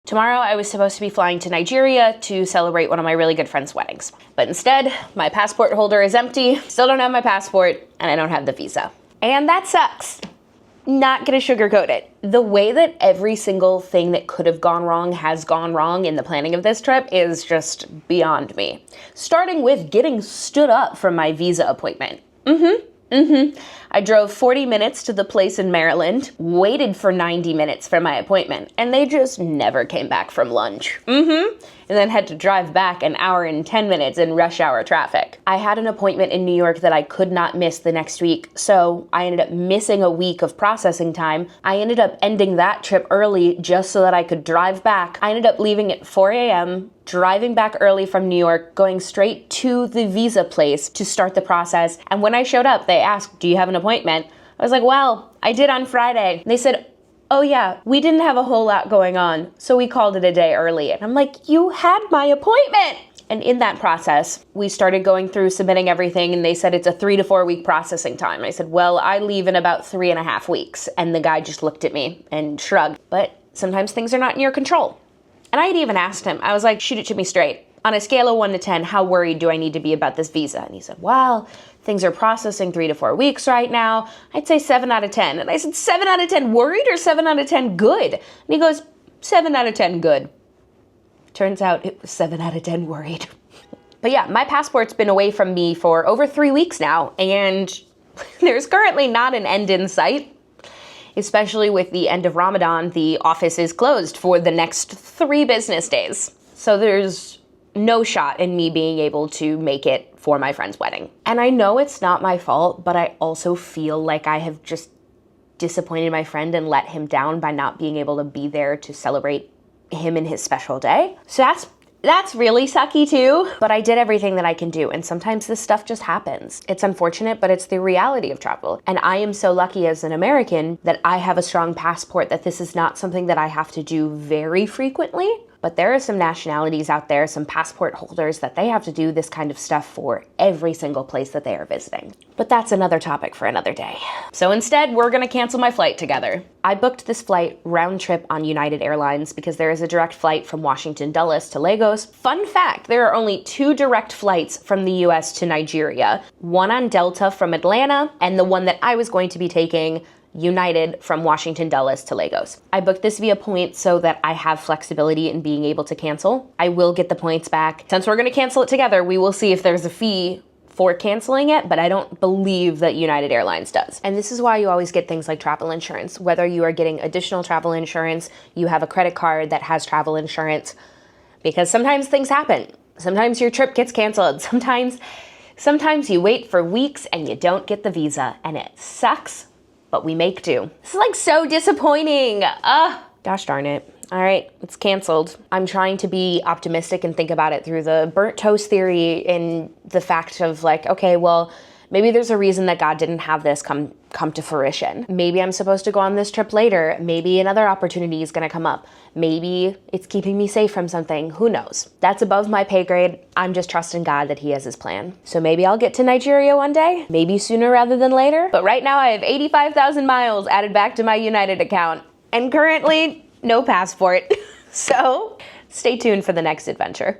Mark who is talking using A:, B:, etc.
A: Tomorrow I was supposed to be flying to Nigeria to celebrate one of my really good friends' weddings. But instead, my passport holder is empty, still don't have my passport, and I don't have the visa. And that sucks. Not gonna sugarcoat it. The way that every single thing that could have gone wrong has gone wrong in the planning of this trip is just beyond me. Starting with getting stood up from my visa appointment. I drove 40 minutes to the place in Maryland, waited for 90 minutes for my appointment, and they just never came back from lunch. And then had to drive back an hour and 10 minutes in rush hour traffic. I had an appointment in New York that I could not miss the next week, so I ended up missing a week of processing time. I ended up ending that trip early just so that I could drive back. I ended up leaving at 4 a.m., driving back early from New York, going straight to the visa place to start the process. And when I showed up, they asked, "Do you have an appointment?" I was like, "Well, I did on Friday." And they said, "Oh yeah, we didn't have a whole lot going on, so we called it a day early." And I'm like, "You had my appointment!" And in that process, we started going through submitting everything, and they said it's a 3 to 4 week processing time. I said, "Well, I leave in about 3.5 weeks." And the guy just looked at me and shrugged. But sometimes things are not in your control. And I had even asked him, I was like, "Shoot it to me straight. On a scale of 1 to 10, how worried do I need to be about this visa?" And he said, "Well, things are processing 3 to 4 weeks right now. I'd say 7 out of 10. And I said, 7 out of 10 worried or 7 out of 10 good? And he goes, 7 out of 10 good. Turns out it was 7 out of 10 worried. But yeah, my passport's been away from me for over 3 weeks now, and there's currently not an end in sight. Especially with the end of Ramadan, the office is closed for the next 3 business days. So there's no shot in me being able to make it for my friend's wedding. And I know it's not my fault, but I also feel like I have just disappointed my friend and let him down by not being able to be there to celebrate him and his special day. So that's really sucky too, but I did everything that I can do, and sometimes this stuff just happens. It's unfortunate, but it's the reality of travel. And I am so lucky as an American that I have a strong passport that this is not something that I have to do very frequently. But there are some nationalities out there, some passport holders, that they have to do this kind of stuff for every single place that they are visiting. But that's another topic for another day. So instead, we're gonna cancel my flight together. I booked this flight round trip on United Airlines because there is a direct flight from Washington Dulles to Lagos. Fun fact, there are only 2 direct flights from the US to Nigeria. One on Delta from Atlanta, and the one that I was going to be taking, United from Washington Dulles to Lagos. I booked this via points so that I have flexibility in being able to cancel. I will get the points back. Since we're gonna cancel it together, we will see if there's a fee for canceling it, but I don't believe that United Airlines does. And this is why you always get things like travel insurance. Whether you are getting additional travel insurance, you have a credit card that has travel insurance, because sometimes things happen. Sometimes your trip gets canceled. Sometimes you wait for weeks and you don't get the visa, and it sucks, but we make do. This is like so disappointing. Gosh darn it. All right, it's canceled. I'm trying to be optimistic and think about it through the burnt toast theory and the fact of like, okay, well, maybe there's a reason that God didn't have this come to fruition. Maybe I'm supposed to go on this trip later. Maybe another opportunity is gonna come up. Maybe it's keeping me safe from something. Who knows? That's above my pay grade. I'm just trusting God that he has his plan. So maybe I'll get to Nigeria one day, maybe sooner rather than later. But right now I have 85,000 miles added back to my United account, and currently no passport. So stay tuned for the next adventure.